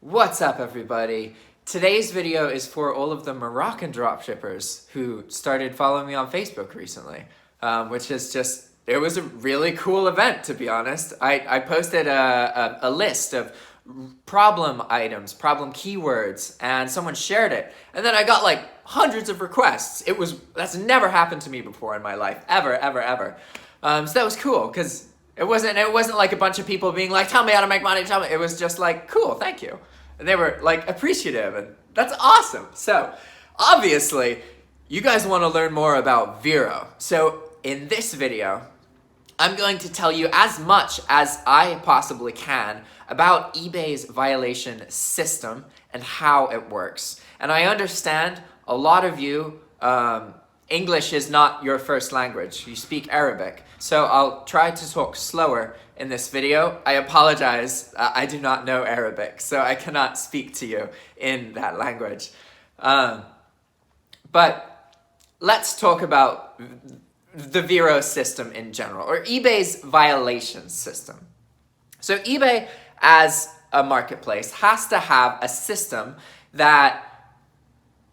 What's up, everybody? Today's video is for all of the Moroccan dropshippers who started following me on Facebook recently, which is it was a really cool event, to be honest. I posted a list of problem items, problem keywords, and someone shared it. And then I got like hundreds of requests. That's never happened to me before in my life, ever. So that was cool, because it wasn't like a bunch of people being like, tell me how to make money, It was just like, cool, thank you. And they were like appreciative, and that's awesome. So obviously you guys want to learn more about VERO. So in this video, I'm going to tell you as much as I possibly can about eBay's violation system and how it works. And I understand a lot of you, English is not your first language. You speak Arabic. So I'll try to talk slower in this video. I apologize, I do not know Arabic, so I cannot speak to you in that language. But let's talk about the VERO system in general, or eBay's violation system. So eBay, as a marketplace, has to have a system that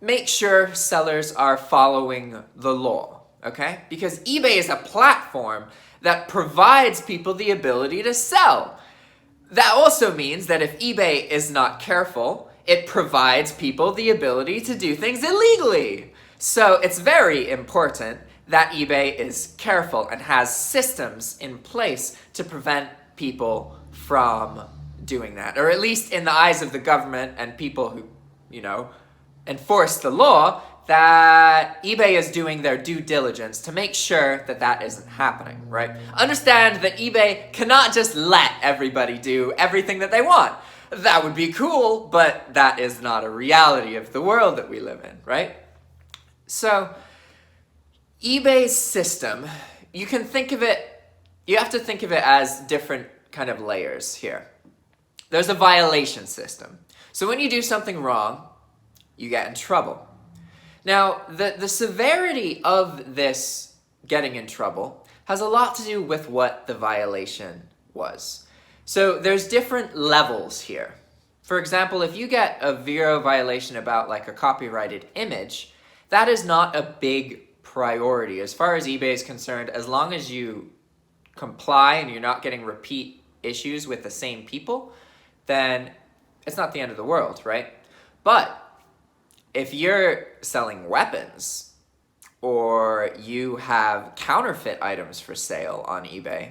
makes sure sellers are following the law, okay? Because eBay is a platform that provides people the ability to sell. That also means that if eBay is not careful, it provides people the ability to do things illegally. So it's very important that eBay is careful and has systems in place to prevent people from doing that. Or at least in the eyes of the government and people who, enforce the law, that eBay is doing their due diligence to make sure that that isn't happening, right? Understand that eBay cannot just let everybody do everything that they want. That would be cool, but that is not a reality of the world that we live in, right? So eBay's system, you have to think of it as different kind of layers here. There's a violation system. So when you do something wrong, you get in trouble. Now, the severity of this getting in trouble has a lot to do with what the violation was. So there's different levels here. For example, if you get a VERO violation about like a copyrighted image, that is not a big priority as far as eBay is concerned. As long as you comply and you're not getting repeat issues with the same people, then it's not the end of the world, right? But if you're selling weapons or you have counterfeit items for sale on eBay,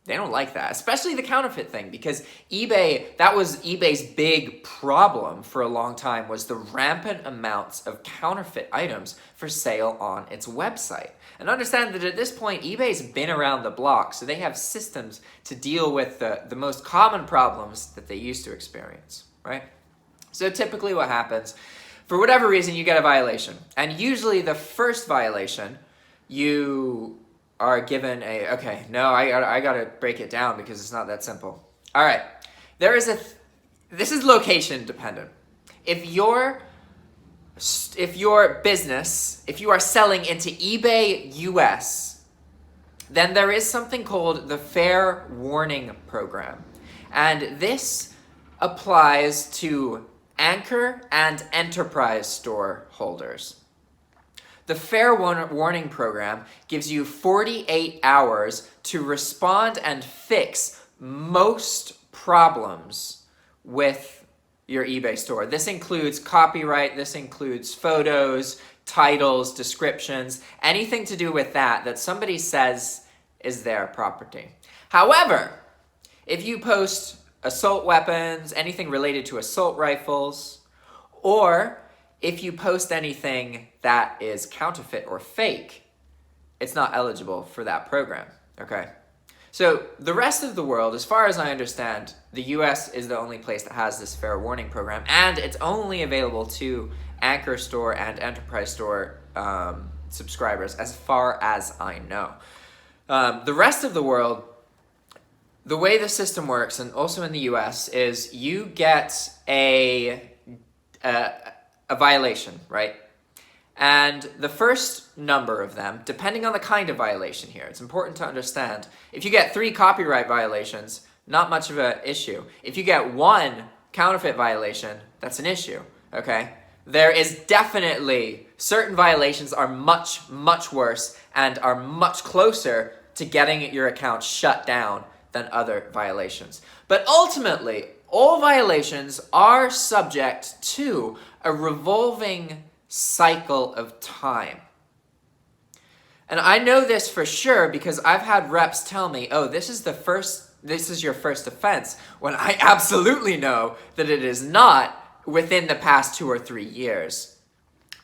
they don't like that, especially the counterfeit thing, because that was eBay's big problem for a long time, was the rampant amounts of counterfeit items for sale on its website. And understand that at this point, eBay's been around the block, so they have systems to deal with the most common problems that they used to experience, right? So typically what happens, for whatever reason, you get a violation. And usually the first violation, you are given I gotta break it down because it's not that simple. All right, this is location dependent. If your business, if you are selling into eBay US, then there is something called the Fair Warning Program. And this applies to Anchor and enterprise store holders. The Fair Warning Program gives you 48 hours to respond and fix most problems with your eBay store. This includes copyright, this includes photos, titles, descriptions, anything to do with that somebody says is their property. However, if you post assault weapons, anything related to assault rifles, or if you post anything that is counterfeit or fake, it's not eligible for that program, okay? So the rest of the world, as far as I understand, the US is the only place that has this Fair Warning Program, and it's only available to Anchor Store and Enterprise Store subscribers, as far as I know. The rest of the world, the way the system works, and also in the US, is you get a violation, right? And the first number of them, depending on the kind of violation here, it's important to understand. If you get 3 copyright violations, not much of an issue. If you get 1 counterfeit violation, that's an issue, okay? There is definitely, certain violations are much, much worse and are much closer to getting your account shut down than other violations. But ultimately, all violations are subject to a revolving cycle of time. And I know this for sure because I've had reps tell me, oh, this is your first offense, when I absolutely know that it is not within the past 2 or 3 years.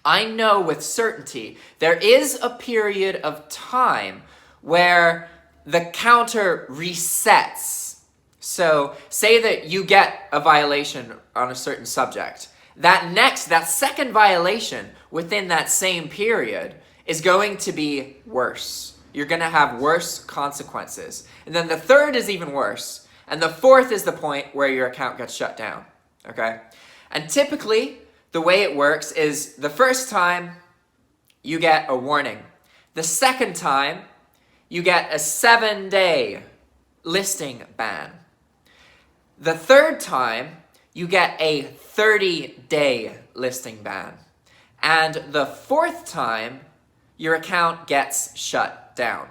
I know with certainty there is a period of time where the counter resets. So say that you get a violation on a certain subject. That second violation within that same period is going to be worse. You're going to have worse consequences. And then the third is even worse. And the fourth is the point where your account gets shut down. Okay? And typically, the way it works is the first time you get a warning. The second time, you get a 7-day listing ban. The third time, you get a 30-day listing ban. And the fourth time, your account gets shut down.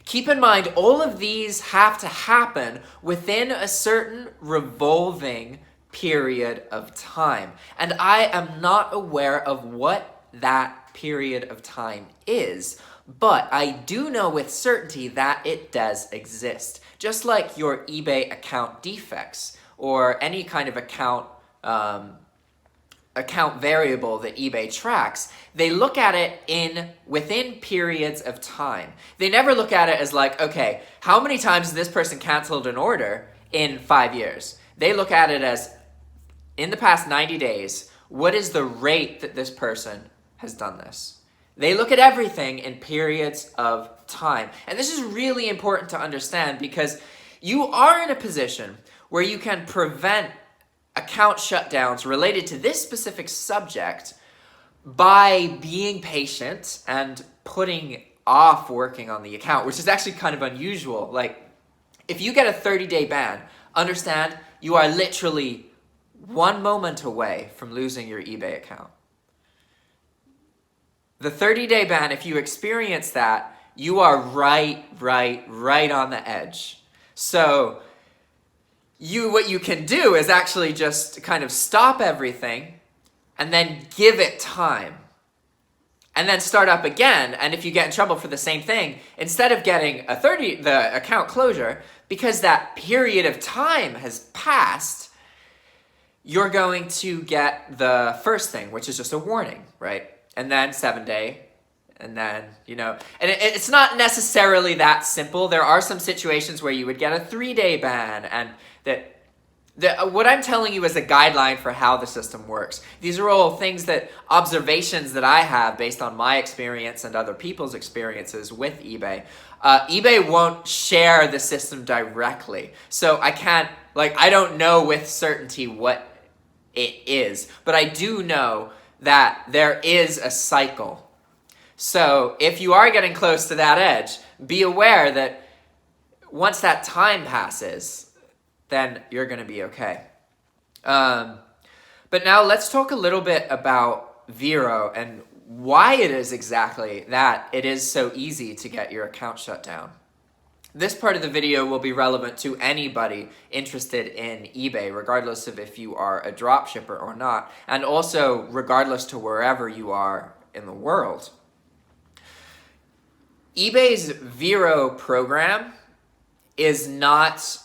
Keep in mind, all of these have to happen within a certain revolving period of time. And I am not aware of what that period of time is, but I do know with certainty that it does exist. Just like your eBay account defects or any kind of account variable that eBay tracks, they look at it within periods of time. They never look at it as like, okay, how many times has this person canceled an order in 5 years? They look at it as, in the past 90 days, what is the rate that this person has done this? They look at everything in periods of time. And this is really important to understand because you are in a position where you can prevent account shutdowns related to this specific subject by being patient and putting off working on the account, which is actually kind of unusual. Like, if you get a 30-day ban, understand you are literally 1 moment away from losing your eBay account. The 30-day ban, if you experience that, you are right on the edge. So what you can do is actually just kind of stop everything and then give it time. And then start up again, and if you get in trouble for the same thing, instead of getting the account closure, because that period of time has passed, you're going to get the first thing, which is just a warning, right? And then 7-day, and then, and it's not necessarily that simple. There are some situations where you would get a 3-day ban, and what I'm telling you is a guideline for how the system works. These are all observations that I have based on my experience and other people's experiences with eBay. eBay won't share the system directly, so I don't know with certainty what it is, but I do know that there is a cycle. So if you are getting close to that edge, be aware that once that time passes, then you're going to be okay. But now let's talk a little bit about VERO and why it is exactly that it is so easy to get your account shut down. This part of the video will be relevant to anybody interested in eBay, regardless of if you are a dropshipper or not, and also regardless to wherever you are in the world. eBay's VERO program is not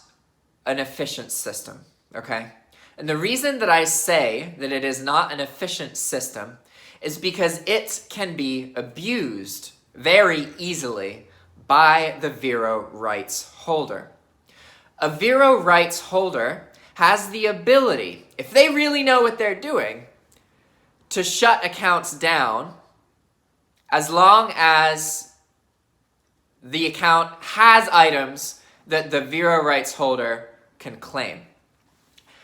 an efficient system, okay? And the reason that I say that it is not an efficient system is because it can be abused very easily by the VERO rights holder. A VERO rights holder has the ability, if they really know what they're doing, to shut accounts down as long as the account has items that the VERO rights holder can claim.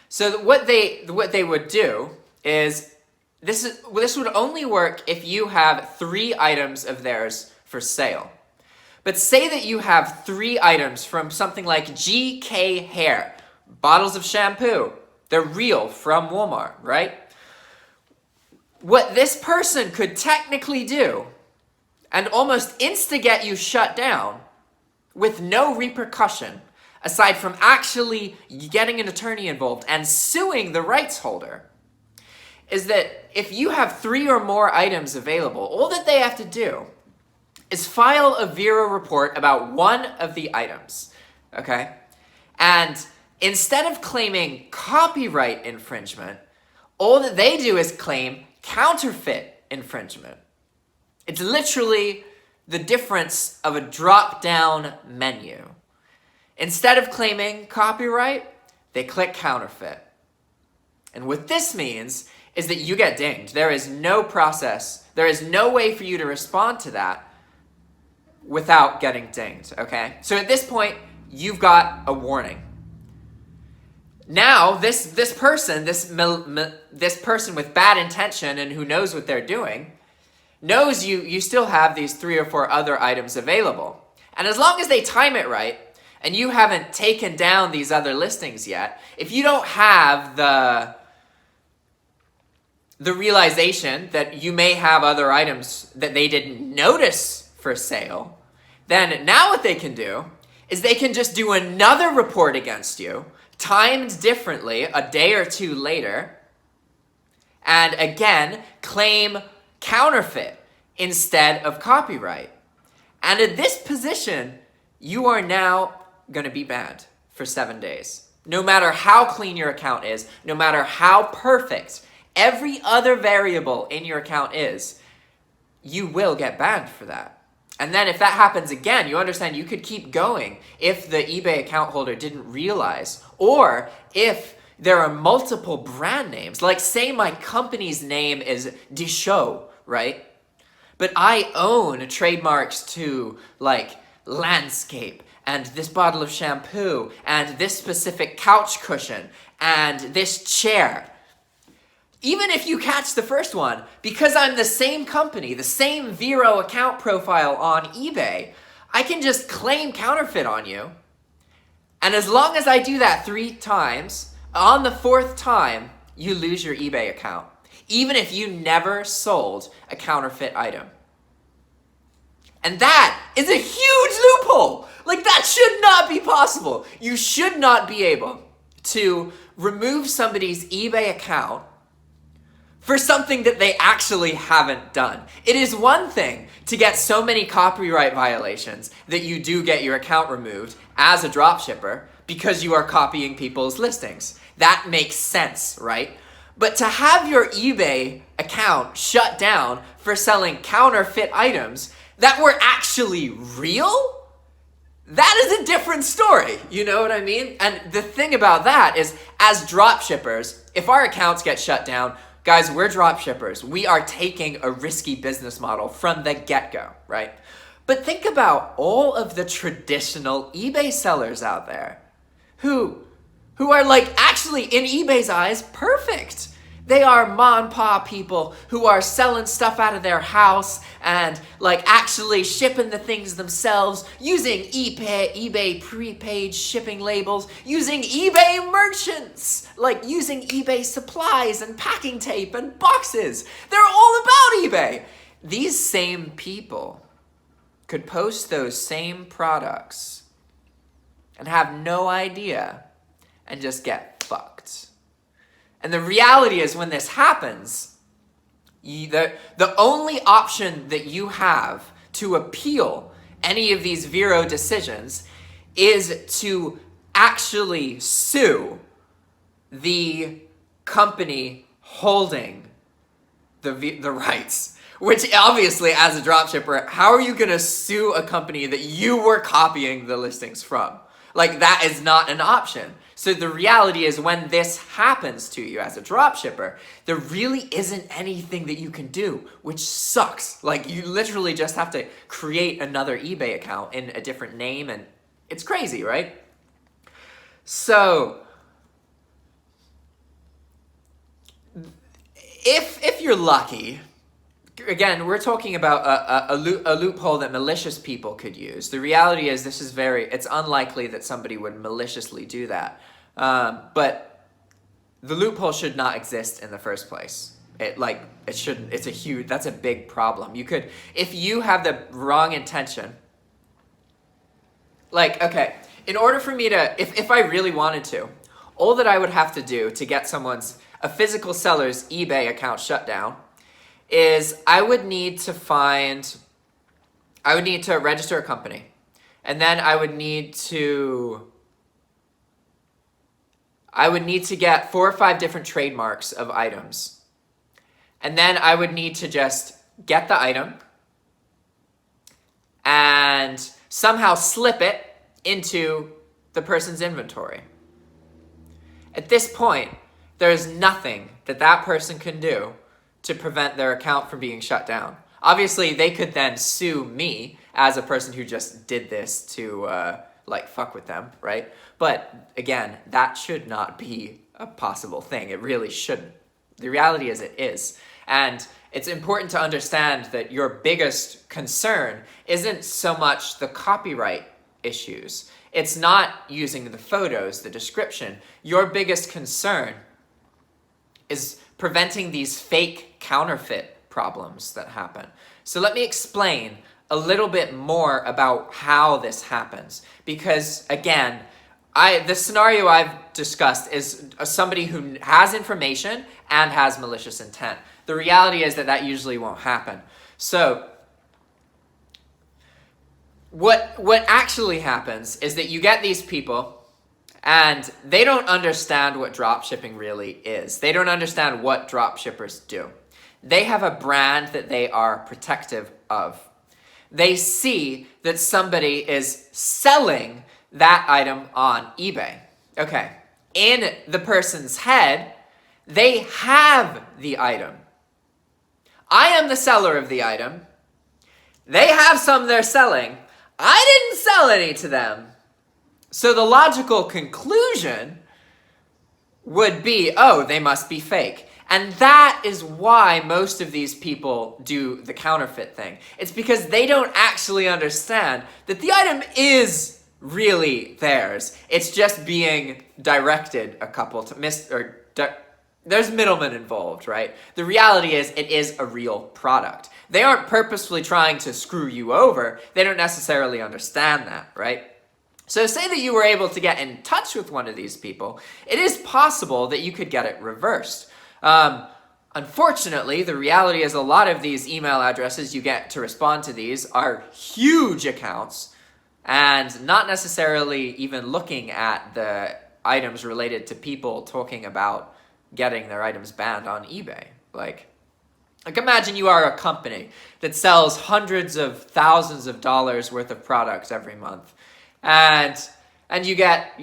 So what they would do is, this would only work if you have 3 items of theirs for sale. But say that you have 3 items from something like GK Hair, bottles of shampoo, They're real from Walmart, right? What this person could technically do and almost insta-get you shut down with no repercussion, aside from actually getting an attorney involved and suing the rights holder, is that if you have 3 or more items available, all that they have to do is file a VERO report about one of the items, okay? And instead of claiming copyright infringement, all that they do is claim counterfeit infringement. It's literally the difference of a drop-down menu. Instead of claiming copyright, they click counterfeit. And what this means is that you get dinged. There is no process, there is no way for you to respond to that without getting dinged, okay? So at this point, you've got a warning. Now, this person with bad intention and who knows what they're doing, knows you still have these 3 or 4 other items available. And as long as they time it right, and you haven't taken down these other listings yet, if you don't have the realization that you may have other items that they didn't notice for sale, then now what they can do is they can just do another report against you, timed differently a day or 2 later, and again claim counterfeit instead of copyright. And at this position, you are now going to be banned for 7 days. No matter how clean your account is, no matter how perfect every other variable in your account is, you will get banned for that. And then if that happens again, you understand you could keep going if the eBay account holder didn't realize, or if there are multiple brand names. Like say my company's name is Disho, right? But I own trademarks to like landscape and this bottle of shampoo and this specific couch cushion and this chair. Even if you catch the first one, because I'm the same company, the same VERO account profile on eBay, I can just claim counterfeit on you. And as long as I do that 3 times, on the 4th time, you lose your eBay account. Even if you never sold a counterfeit item. And that is a huge loophole. Like that should not be possible. You should not be able to remove somebody's eBay account for something that they actually haven't done. It is one thing to get so many copyright violations that you do get your account removed as a dropshipper because you are copying people's listings. That makes sense, right? But to have your eBay account shut down for selling counterfeit items that were actually real, that is a different story. You know what I mean? And the thing about that is, as dropshippers, if our accounts get shut down, guys, we're dropshippers. We are taking a risky business model from the get-go, right? But think about all of the traditional eBay sellers out there who are like actually in eBay's eyes perfect. They are mom and pop people who are selling stuff out of their house and like actually shipping the things themselves, using eBay prepaid shipping labels, using eBay merchants, like using eBay supplies and packing tape and boxes. They're all about eBay. These same people could post those same products and have no idea and just get fucked. And the reality is when this happens, the only option that you have to appeal any of these VERO decisions is to actually sue the company holding the rights. Which obviously, as a dropshipper, how are you going to sue a company that you were copying the listings from? Like, that is not an option. So the reality is when this happens to you as a dropshipper, there really isn't anything that you can do, which sucks. Like, you literally just have to create another eBay account in a different name, and it's crazy, right? So if you're lucky, again, we're talking about a loophole that malicious people could use. The reality is it's unlikely that somebody would maliciously do that. But the loophole should not exist in the first place. It shouldn't. That's a big problem. You could, if you have the wrong intention, like, okay, in order for me to, if I really wanted to, all that I would have to do to get a physical seller's eBay account shut down is I would need to register a company. And then I would need to get 4 or 5 different trademarks of items. And then I would need to just get the item and somehow slip it into the person's inventory. At this point, there's nothing that person can do to prevent their account from being shut down. Obviously, they could then sue me as a person who just did this to fuck with them, right? But again, that should not be a possible thing. It really shouldn't. The reality is it is. And it's important to understand that your biggest concern isn't so much the copyright issues. It's not using the photos, the description. Your biggest concern is preventing these fake counterfeit problems that happen. So let me explain a little bit more about how this happens. Because again, the scenario I've discussed is somebody who has information and has malicious intent. The reality is that usually won't happen. So what actually happens is that you get these people and they don't understand what drop shipping really is. They don't understand what drop shippers do. They have a brand that they are protective of. They see that somebody is selling that item on eBay. Okay, in the person's head, they have the item. I am the seller of the item. They have some they're selling. I didn't sell any to them. So the logical conclusion would be, oh, they must be fake. And that is why most of these people do the counterfeit thing. It's because they don't actually understand that the item is really theirs. It's just being directed a couple to there's middlemen involved, right? The reality is it is a real product. They aren't purposefully trying to screw you over. They don't necessarily understand that, right? So say that you were able to get in touch with one of these people. It is possible that you could get it reversed. Unfortunately, the reality is a lot of these email addresses you get to respond to these are huge accounts and not necessarily even looking at the items related to people talking about getting their items banned on eBay. Like imagine you are a company that sells hundreds of thousands of dollars worth of products every month. And you get,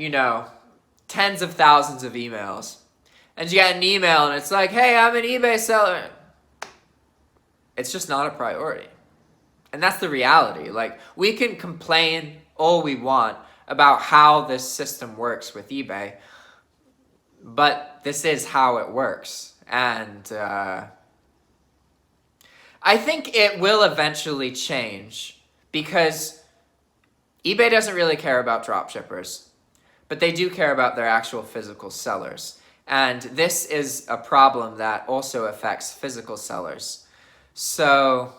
tens of thousands of emails. And you get an email and it's like, hey, I'm an eBay seller. It's just not a priority. And that's the reality. Like, we can complain all we want about how this system works with eBay, but this is how it works. And I think it will eventually change because eBay doesn't really care about dropshippers, but they do care about their actual physical sellers. And this is a problem that also affects physical sellers. So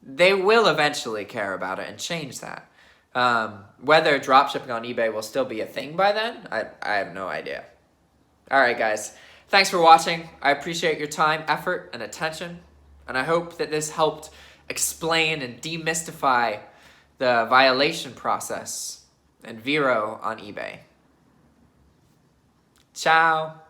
they will eventually care about it and change that. Whether dropshipping on eBay will still be a thing by then, I have no idea. All right, guys. Thanks for watching. I appreciate your time, effort, and attention. And I hope that this helped explain and demystify the violation process and VERO on eBay. Ciao.